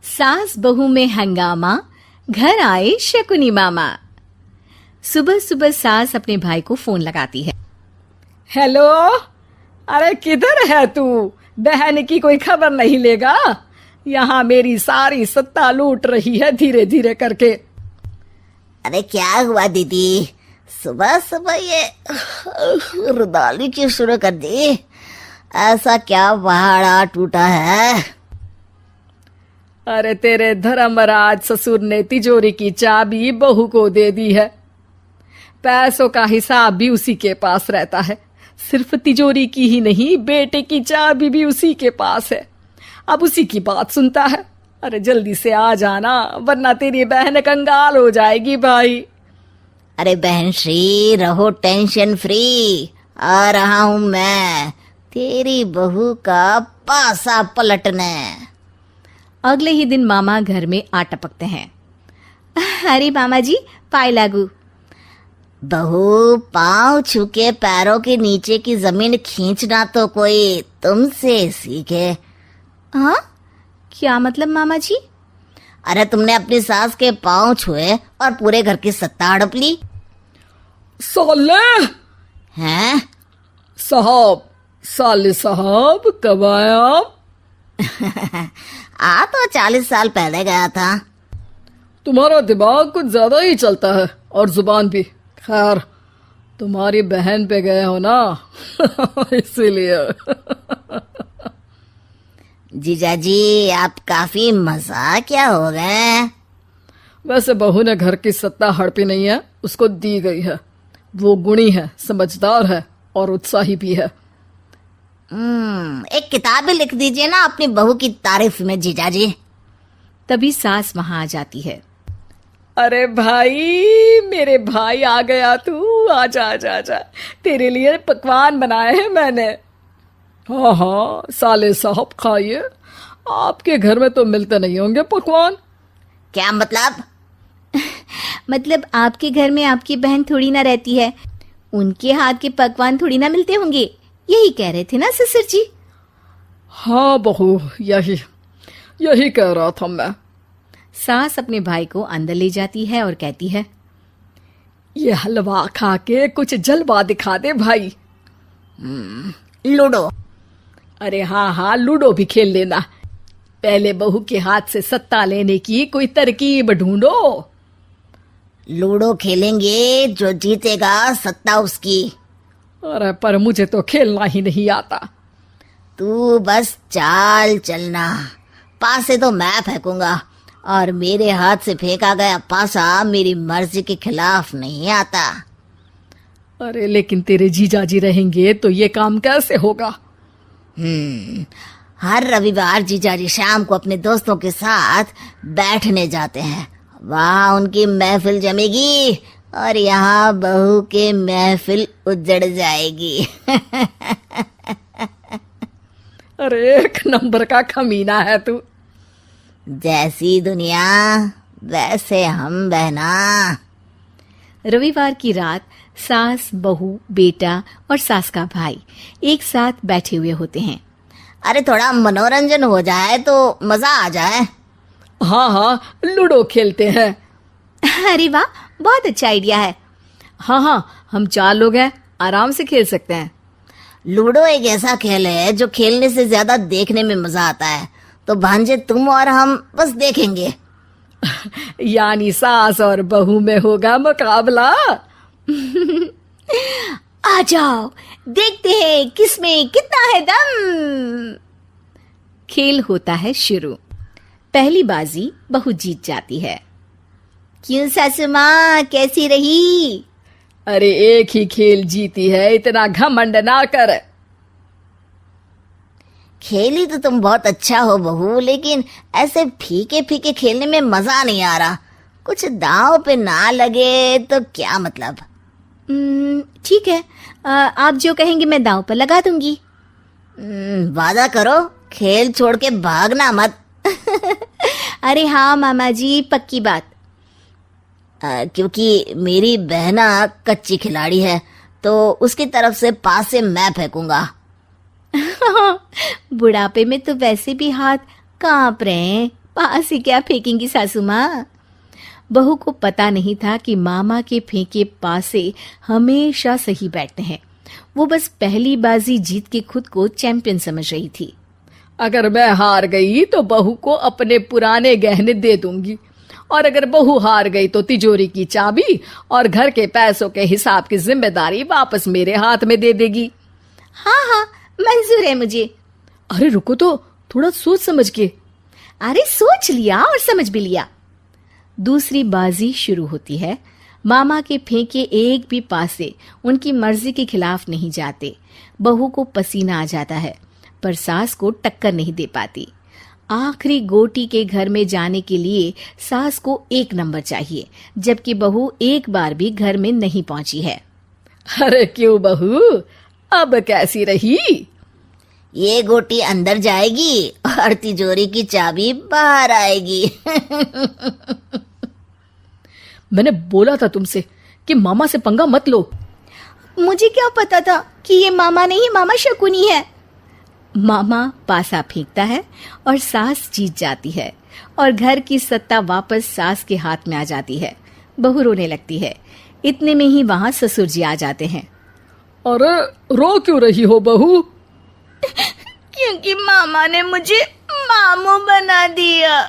सास बहू में हंगामा, घर आए शकुनी मामा। सुबह सुबह सास अपने भाई को फोन लगाती है। हेलो, अरे किधर है तू? बहन की कोई खबर नहीं लेगा? यहाँ मेरी सारी सत्ता लूट रही है धीरे धीरे करके। अरे क्या हुआ दीदी, सुबह सुबह ये रुदाली क्यों शुरू कर दी? ऐसा क्या पहाड़ा टूटा है? अरे तेरे धर्मराज ससुर ने तिजोरी की चाबी बहू को दे दी है। पैसों का हिसाब भी उसी के पास रहता है। सिर्फ तिजोरी की ही नहीं, बेटे की चाबी भी उसी के पास है। अब उसी की बात सुनता है। अरे जल्दी से आ जाना, वरना तेरी बहन कंगाल हो जाएगी भाई। अरे बहन श्री, रहो टेंशन फ्री, आ रहा हूं मैं तेरी बहू का पासा पलटने। अगले ही दिन मामा घर में आ टपकते हैं। अरे मामा जी, पाए लागू। बहू, पाँव छू के पैरों के नीचे की जमीन खींचना तो कोई तुमसे सीखे। हाँ, क्या मतलब मामा जी? अरे तुमने अपनी सास के पाँव छुए और पूरे घर की सत्ता हड़प ली। साले हैं? साहब, साले साहब कब आए आप? आ तो 40 साल पहले गया था। तुम्हारा दिमाग कुछ ज्यादा ही चलता है और जुबान भी। खैर, तुम्हारी बहन पे गए हो ना इसीलिए। जीजाजी, आप काफी मजाकिया हो गए। वैसे बहू ने घर की सत्ता हड़पी नहीं है, उसको दी गई है। वो गुणी है, समझदार है और उत्साही भी है। एक किताब भी लिख दीजिए ना अपनी बहू की तारीफ में जीजाजी। तभी सास वहां आ जाती है। अरे भाई, मेरे भाई आ गया तू। आजा आजा आजा, तेरे लिए पकवान बनाए हैं मैंने। हाँ हाँ साले साहब, खाइए। आपके घर में तो मिलते नहीं होंगे पकवान। क्या मतलब? मतलब आपके घर में आपकी बहन थोड़ी ना रहती है, उनके हाथ के पकवान थोड़ी ना मिलते होंगे, यही कह रहे थे ना ससुर जी? हाँ बहू, यही कह रहा था मैं। सास अपने भाई को अंदर ले जाती है और कहती है, ये हलवा खा के कुछ जलवा दिखा दे भाई। लूडो? अरे हाँ हाँ, लूडो भी खेल लेना। पहले बहू के हाथ से सत्ता लेने की कोई तरकीब ढूंढो। लूडो खेलेंगे, जो जीतेगा सत्ता उसकी। अरे पर मुझे तो खेलना ही नहीं आता। तू बस चाल चलना, पासे तो मैं फेंकूंगा और मेरे हाथ से फेंका गया पासा मेरी मर्जी के खिलाफ नहीं आता। अरे लेकिन तेरे जीजाजी रहेंगे तो ये काम कैसे होगा? हर रविवार जीजाजी शाम को अपने दोस्तों के साथ बैठने जाते हैं। वहाँ उनकी महफिल जमेगी और यहाँ बहू के महफिल उजड़ जाएगी। अरे एक नंबर का कमीना है तू। जैसी दुनिया वैसे हम बहना। रविवार की रात सास, बहू, बेटा और सास का भाई एक साथ बैठे हुए होते हैं। अरे थोड़ा मनोरंजन हो जाए तो मजा आ जाए। हाँ हाँ, लूडो खेलते हैं। अरे वाह, बहुत अच्छा आइडिया है। हाँ हाँ, हम 4 लोग हैं, आराम से खेल सकते हैं। लूडो एक ऐसा खेल है जो खेलने से ज्यादा देखने में मजा आता है। तो भांजे, तुम और हम बस देखेंगे। यानी सास और बहू में होगा मुकाबला। आ जाओ, देखते हैं किसमें कितना है दम। खेल होता है शुरू। पहली बाजी बहू जीत जाती है। क्यों सासू माँ, कैसी रही? अरे एक ही खेल जीती है, इतना घमंड ना कर। खेली तो तुम बहुत अच्छा हो बहू, लेकिन ऐसे फीके फीके खेलने में मजा नहीं आ रहा। कुछ दांव पे ना लगे तो क्या मतलब? ठीक है, आप जो कहेंगे मैं दांव पर लगा दूंगी। वादा करो, खेल छोड़ के भागना मत। अरे हाँ मामा जी, पक्की बात। क्योंकि मेरी बहना कच्ची खिलाड़ी है, तो उसकी तरफ से पास से मैं फेंकूंगा। बुढ़ापे में तो वैसे भी हाथ कांप रहे हैं, पास ही क्या फेंकेंगी सासू माँ। बहू को पता नहीं था कि मामा के फेंके पासे हमेशा सही बैठते हैं। वो बस पहली बाजी जीत के खुद को चैंपियन समझ रही थी। अगर मैं हार गई तो बहू को अपने पुराने गहने दे दूंगी, और अगर बहू हार गई तो तिजोरी की चाबी और घर के पैसों के हिसाब की जिम्मेदारी वापस मेरे हाथ में दे देगी। हाँ हाँ, मंजूर है मुझे। अरे रुको तो, थोड़ा सोच समझ के। अरे सोच लिया और समझ भी लिया। दूसरी बाजी शुरू होती है। मामा के फेंके एक भी पासे उनकी मर्जी के खिलाफ नहीं जाते। बहू को पसीना आ जाता है, पर सास को टक्कर नहीं दे पाती। आखिरी गोटी के घर में जाने के लिए सास को 1 नंबर चाहिए, जबकि बहू एक बार भी घर में नहीं पहुंची है। अरे क्यों बहू, अब कैसी रही? ये गोटी अंदर जाएगी और तिजोरी की चाबी बाहर आएगी। मैंने बोला था तुमसे कि मामा से पंगा मत लो। मुझे क्या पता था कि ये मामा नहीं, मामा शकुनी है। मामा पासा फेंकता है और सास जीत जाती है और घर की सत्ता वापस सास के हाथ में आ जाती है। बहू रोने लगती है। इतने में ही वहां ससुर जी आ जाते हैं। अरे रो क्यों रही हो बहू? क्योंकि मामा ने मुझे मामू बना दिया।